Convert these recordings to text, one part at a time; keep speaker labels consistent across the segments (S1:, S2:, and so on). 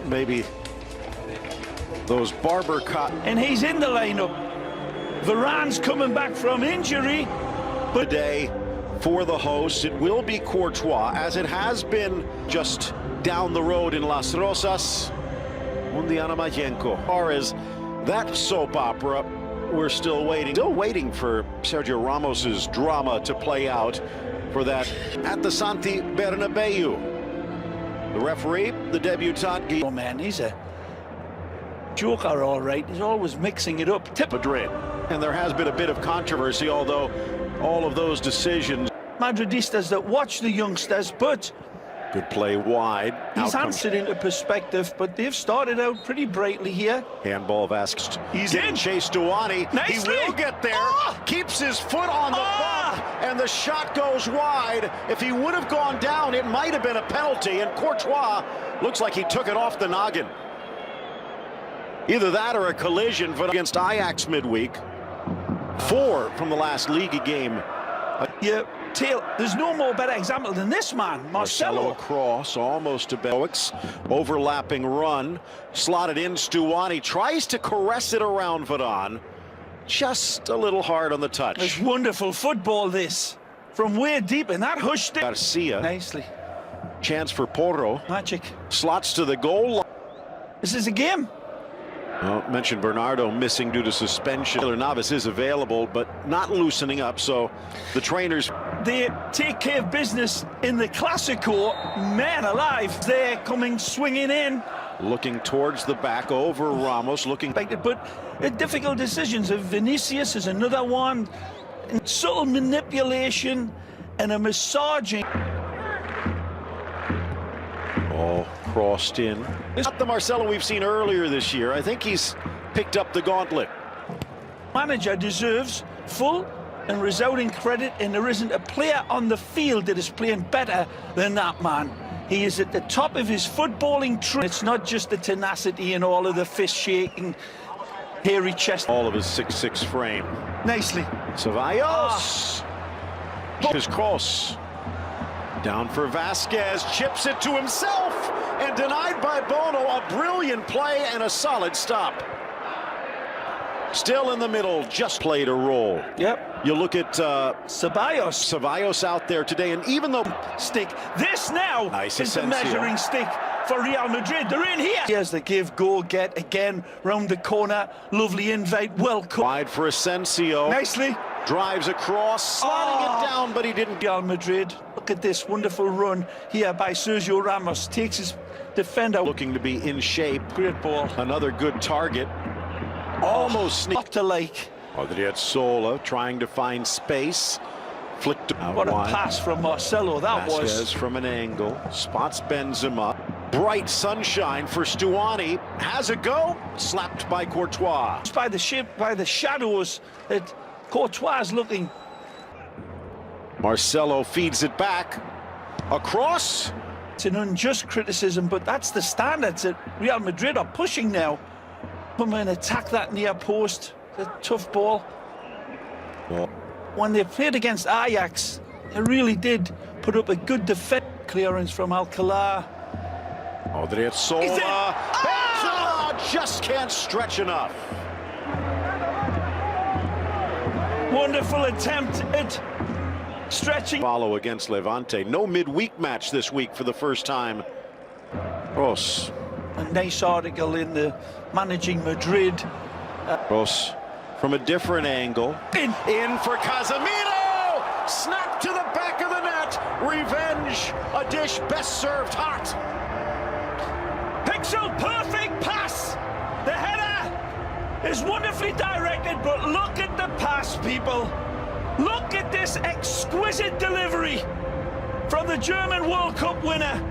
S1: maybe those barber cut.
S2: And he's in the lineup. Varane's coming back from injury. But
S1: today for the hosts, it will be Courtois, as it has been just down the road in Las Rosas. Mundiana Mayenko. As far as that soap opera, we're still waiting for Sergio Ramos's drama to play out for that at the Santi Bernabeu. The referee, the debutant.
S2: Oh man, he's a joker, all right. He's always mixing it up.
S1: Madrid. And there has been a bit of controversy, although all of those decisions.
S2: Madridistas that watch the youngsters, but
S1: good play wide.
S2: He's answered into perspective, but they've started out pretty brightly here.
S1: Handball Vasquez.
S2: He's in.
S1: Chase Douani.
S2: Nicely.
S1: He will get there. Keeps his foot on the bump, and the shot goes wide. If he would have gone down, it might have been a penalty, and Courtois looks like he took it off the noggin. Either that or a collision against Ajax midweek. 4 from the last league game.
S2: Yeah, Tail, there's no more better example than this man, Marcelo.
S1: Across, almost to Boix. Overlapping run, slotted in. Stuani tries to caress it around Varane. Just a little hard on the touch.
S2: It's wonderful football, this. From way deep in that hush.
S1: Garcia.
S2: Nicely.
S1: Chance for Porro.
S2: Magic.
S1: Slots to the goal.
S2: This is a game.
S1: Well, mentioned Bernardo missing due to suspension. Navas is available, but not loosening up, so the trainers.
S2: They take care of business in the Clasico. Man alive, they're coming swinging in.
S1: Looking towards the back over Ramos, looking.
S2: But difficult decisions. Vinicius is another one. And subtle manipulation and a massaging.
S1: Ball crossed in. It's not the Marcelo we've seen earlier this year. I think he's picked up the gauntlet.
S2: Manager deserves full and resounding credit, and there isn't a player on the field that is playing better than that man. He is at the top of his footballing tree. It's not just the tenacity and all of the fist shaking, hairy chest.
S1: All of his 6'6" frame.
S2: Nicely.
S1: Ceballos. His cross. Down for Vasquez, chips it to himself, and denied by Bono. A brilliant play and a solid stop. Still in the middle, just played a role.
S2: Yep.
S1: You look at
S2: Ceballos.
S1: Ceballos out there today, and even though
S2: stick, this now
S1: nice
S2: is the measuring stick for Real Madrid. They're in here. Here's the give, go, get again round the corner. Lovely invite, welcome.
S1: Wide for Asensio.
S2: Nicely.
S1: Drives across, slotting it down, but he didn't.
S2: Real Madrid, look at this wonderful run here by Sergio Ramos. Takes his defender.
S1: Looking to be in shape.
S2: Great ball.
S1: Another good target. Almost sneaked.
S2: Up to like.
S1: Odriozola trying to find space. Flicked out.
S2: What a
S1: wide.
S2: pass from Marcelo that
S1: Vasquez
S2: was.
S1: From an angle. Spots Benzema. Bright sunshine for Stuani. Has a go. Slapped by Courtois.
S2: By the shape, by the shadows that Courtois is looking.
S1: Marcelo feeds it back. Across.
S2: It's an unjust criticism, but that's the standards that Real Madrid are pushing now. Come and attack that near post. It's a tough ball.
S1: Well,
S2: when they played against Ajax, they really did put up a good defense. Clearance from Alcalá.
S1: Odriozola. Benzema just can't stretch enough.
S2: Wonderful attempt at stretching.
S1: Follow against Levante. No midweek match this week for the first time. Ross.
S2: A nice article in the Managing Madrid.
S1: Ross from a different angle. In for Casemiro! Snap to the back of the net. Revenge. A dish best served hot.
S2: Pixel perfect pass. The header is wonderfully directed, but look at the pass, people. Look at this exquisite delivery from the German World Cup winner.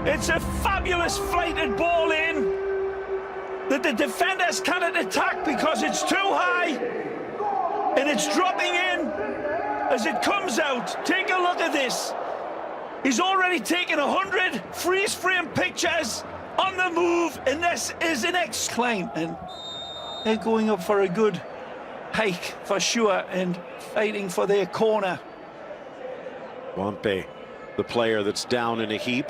S2: It's a fabulous flighted ball in that the defenders cannot attack because it's too high, and it's dropping in as it comes out. Take a look at this. He's already taken 100 freeze frame pictures on the move, and this is an exclaim, and they're going up for a good hike for sure and fighting for their corner.
S1: Wampe, the player that's down in a heap.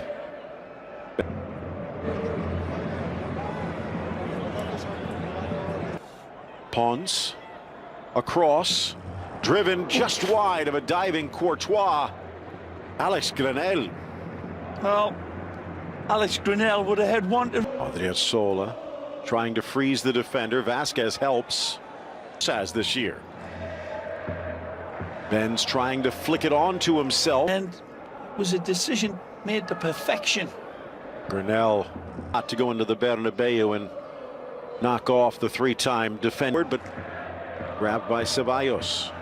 S1: Pons across, driven just wide of a diving Courtois. Alex Granel.
S2: Well, Alex Granel would have had one to...
S1: Odriozola trying to freeze the defender. Vasquez helps, as this year. Ben's trying to flick it on to himself.
S2: And was a decision made to perfection.
S1: Granel not to go into the Bernabeu and knock off the three-time defender, but grabbed by Ceballos.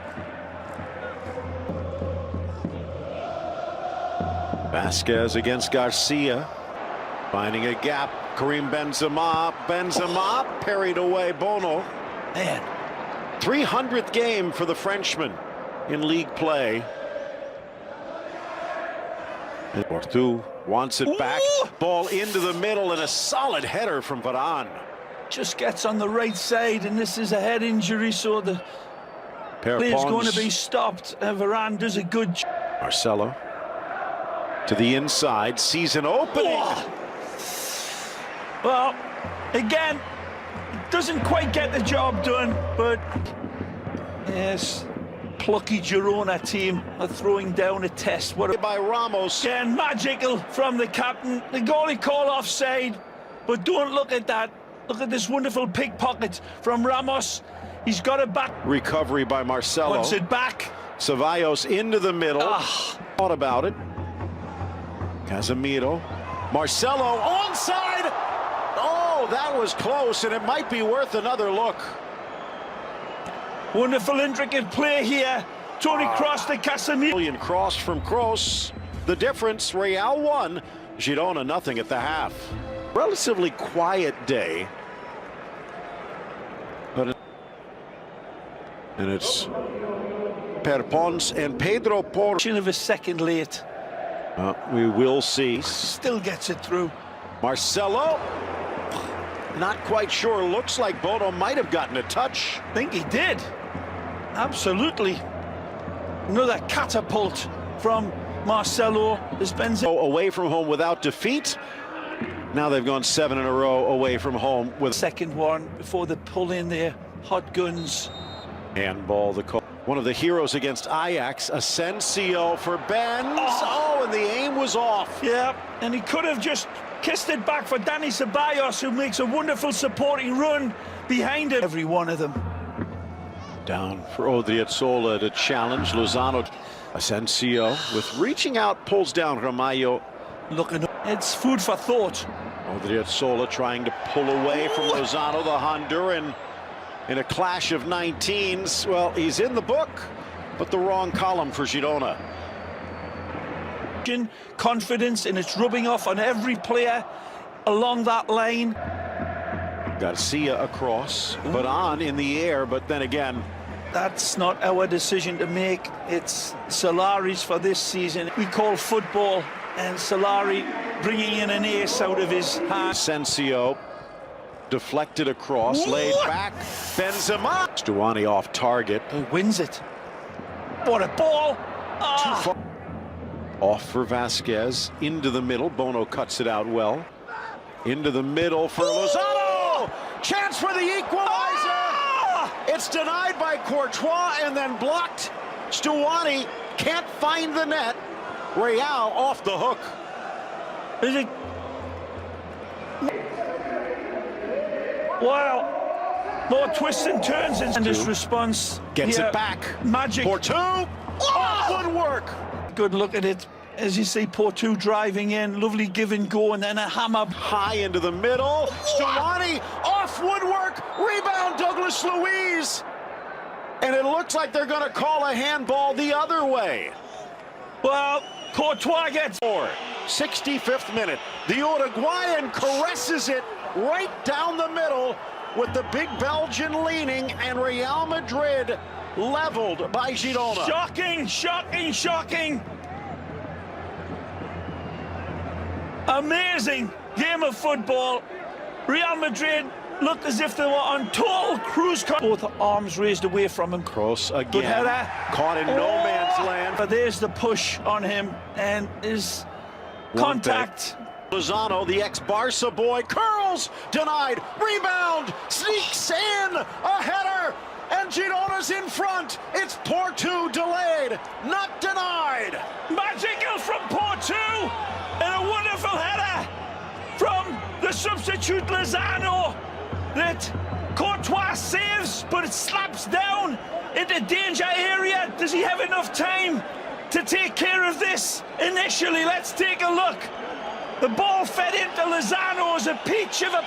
S1: Vasquez against Garcia, finding a gap. Karim Benzema parried away Bono.
S2: Man,
S1: 300th game for the Frenchman in league play. And Portu wants it back. Ball into the middle and a solid header from Varane.
S2: just gets on the right side, and this is a head injury, so the player's going to be stopped. Varane does a good job.
S1: Marcelo to the inside, sees an opening.
S2: Oh. Well, again, doesn't quite get the job done, but yes, plucky Girona team are throwing down a test. What
S1: By Ramos.
S2: again, magical from the captain. The goalie call offside, but don't look at that. Look at this wonderful pickpocket from Ramos. He's got it back.
S1: Recovery by Marcelo.
S2: Wants it back.
S1: Ceballos into the middle. Thought about it. Casemiro. Marcelo onside. Oh, that was close, and it might be worth another look.
S2: Wonderful intricate play here. Tony Kroos to Casemiro.
S1: Brilliant cross from Kroos. The difference, Real 1, Girona nothing at the half. Relatively quiet day. But and it's Perpons and Pedro Porro.
S2: Of a second late.
S1: We will see.
S2: Still gets it through.
S1: Marcelo. Not quite sure. Looks like Bono might have gotten a touch.
S2: I think he did. Absolutely. Another catapult from Marcelo. Has been
S1: away from home without defeat. Now they've gone 7 in a row away from home with
S2: second one before they pull in their hot guns.
S1: Handball, the call. One of the heroes against Ajax, Asensio for Benz. Oh, and the aim was off.
S2: Yeah, and he could have just kissed it back for Dani Ceballos, who makes a wonderful supporting run behind it. Every one of them.
S1: Down for Odriozola to challenge Lozano. Asensio with reaching out, pulls down Ramallo.
S2: Looking, it's food for thought.
S1: Odriozola trying to pull away from Lozano, the Honduran, in a clash of 19s. Well, he's in the book, but the wrong column for Girona.
S2: Confidence, and it's rubbing off on every player along that line.
S1: Garcia across, but on in the air, but then again,
S2: that's not our decision to make. It's Solari's for this season. We call football, and Solari bringing in an ace out of his hand.
S1: Asensio deflected across, laid back. Benzema. Stuani off target.
S2: Who wins it? What a ball!
S1: Off for Vasquez, into the middle. Bono cuts it out well. Into the middle for Lozano! Chance for the equalizer! It's denied by Courtois and then blocked. Stuani can't find the net. Real off the hook.
S2: Is it? Wow. More twists and turns in this response.
S1: Gets it back.
S2: Magic.
S1: Portu. Oh, good work.
S2: Good look at it. As you see, Portu driving in. Lovely give and go, and then a hammer.
S1: High into the middle. Stuani off woodwork. Rebound, Douglas Luiz. And it looks like they're going to call a handball the other way.
S2: Well, Courtois gets
S1: 65th minute. The Uruguayan caresses it right down the middle with the big Belgian leaning, and Real Madrid leveled by Girona.
S2: Shocking, shocking, shocking. Amazing game of football. Real Madrid looked as if they were on total cruise control. Both arms raised away from him.
S1: Kroos again.
S2: Good header.
S1: Caught in no man's land.
S2: But there's the push on him, and his contact
S1: Lozano, the ex-Barca boy, curls, denied, rebound, sneaks in, a header, and Girona's in front. It's Porto delayed, not denied.
S2: Magical from Porto, and a wonderful header from the substitute Lozano that Courtois saves, but it slaps down into danger area. Does he have enough time to take care of this initially? Let's take a look. The ball fed into Lozano as a peach of a